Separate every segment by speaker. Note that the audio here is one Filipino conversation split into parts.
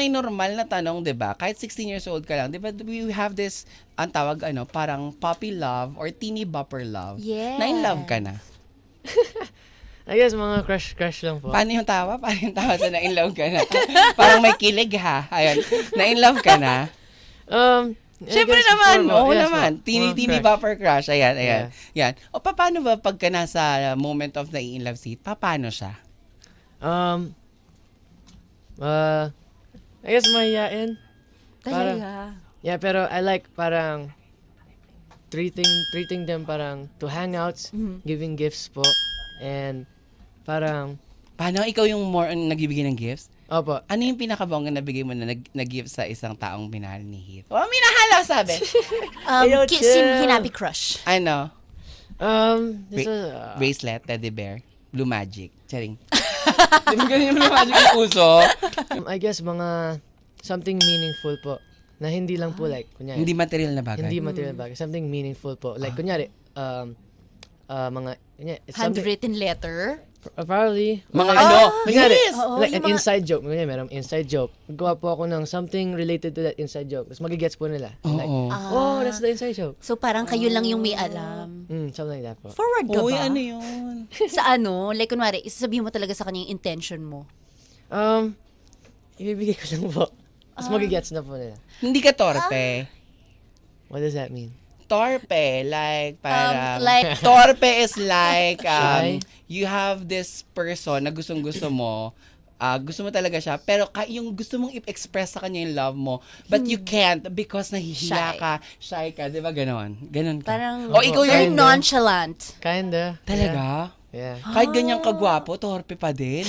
Speaker 1: May normal na tanong, 'di ba? Kahit 16 years old ka lang, 'di ba? We have this ang tawag parang puppy love or teeny bopper love.
Speaker 2: Yeah.
Speaker 1: Na in love ka na.
Speaker 3: I guess mga crush lang po.
Speaker 1: Paano yung tawa? Paano yung tawa sa na in love ka na? Parang may kilig ha. Ayun. Na in love ka na.
Speaker 3: I
Speaker 1: Siyempre
Speaker 3: guess
Speaker 1: naman.
Speaker 3: before,
Speaker 1: Oo
Speaker 3: yes,
Speaker 1: naman.
Speaker 3: po.
Speaker 1: Teeny
Speaker 3: Mga crush.
Speaker 1: bopper crush. Ayan.
Speaker 3: Yeah.
Speaker 1: Yan. O paano ba pagka nasa moment of na in love seat, paano siya?
Speaker 3: I guess mahihain.
Speaker 2: Talaga.
Speaker 3: Yeah, pero I like parang treating them parang to hangouts, giving gifts po, and parang,
Speaker 1: Paano ikaw yung more on nagbibigay ng gifts?
Speaker 3: opo,
Speaker 1: Ano yung pinakabongga na bigay mo na gift sa isang taong binahal ni Heath? Oh, minahal sabi.
Speaker 3: Ayaw,
Speaker 2: Kiss
Speaker 3: chill.
Speaker 2: him, hinabi crush.
Speaker 1: Ano?
Speaker 3: this was,
Speaker 1: Bracelet, teddy bear, blue magic. Charing. Di ba ganyan yung blue magic yung puso?
Speaker 3: I guess mga something meaningful po, na hindi lang po like, kunyari,
Speaker 1: Hindi material na bagay.
Speaker 3: hindi material bagay, something meaningful po. Like, kunyari, mga, kunyari, it's something,
Speaker 2: Handwritten letter.
Speaker 3: probably,
Speaker 1: Mga
Speaker 3: like,
Speaker 1: ano?
Speaker 3: kunyari,
Speaker 1: Yes!
Speaker 2: Oo,
Speaker 3: like
Speaker 2: yung
Speaker 3: an
Speaker 2: mga-
Speaker 3: inside joke. Kunyari, merong inside joke. Gawa po ako ng something related to that inside joke. Tapos magigets po nila. Like,
Speaker 1: Oo.
Speaker 3: oh, that's the inside joke.
Speaker 2: So parang kayo lang yung may alam.
Speaker 3: Something like that po.
Speaker 2: Forward ka
Speaker 1: Uy,
Speaker 2: ba?
Speaker 1: ano yun?
Speaker 2: Sa ano? Like kunwari, isasabihin mo talaga sa kanya yung intention mo.
Speaker 3: Ibibigay ko lang po. Tapos magigets na po nila.
Speaker 1: Hindi ka torpe.
Speaker 3: What does that mean?
Speaker 1: Torpe, like, parang...
Speaker 2: like-
Speaker 1: torpe is like,
Speaker 3: Shy?
Speaker 1: you have this person na gustong-gusto mo, gusto mo talaga siya, pero yung gusto mong i-express sa kanya yung love mo, but you can't because nahihiya
Speaker 2: Shy.
Speaker 1: ka, shy ka, di ba ganon? Ganon ka.
Speaker 2: Parang
Speaker 1: O, ikaw
Speaker 2: very
Speaker 1: yung...
Speaker 3: Kinda.
Speaker 2: nonchalant.
Speaker 3: Kinda.
Speaker 1: Talaga?
Speaker 3: Yeah.
Speaker 1: Kahit ganyang kagwapo, torpe pa din?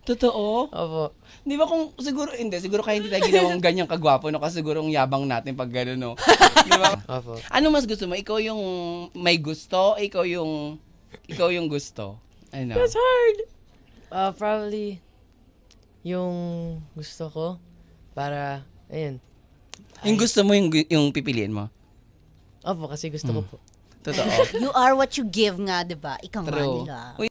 Speaker 1: Totoo?
Speaker 3: Opo.
Speaker 1: Di ba kung siguro, hindi, siguro kaya hindi tayo ginawang ganyang kagwapo, no? Kasi siguro ang yabang natin pag gano'n, no? Di ba?
Speaker 3: Opo.
Speaker 1: Ano mas gusto mo? Ikaw yung may gusto? Ikaw yung gusto? Ano?
Speaker 3: That's hard. Probably, yung gusto ko, para, ayun.
Speaker 1: Yung gusto mo yung pipiliin mo?
Speaker 3: Opo, kasi gusto ko po.
Speaker 1: Totoo.
Speaker 2: You are what you give nga, di ba? Ikaw nga
Speaker 1: True.
Speaker 2: nila.
Speaker 1: Uy,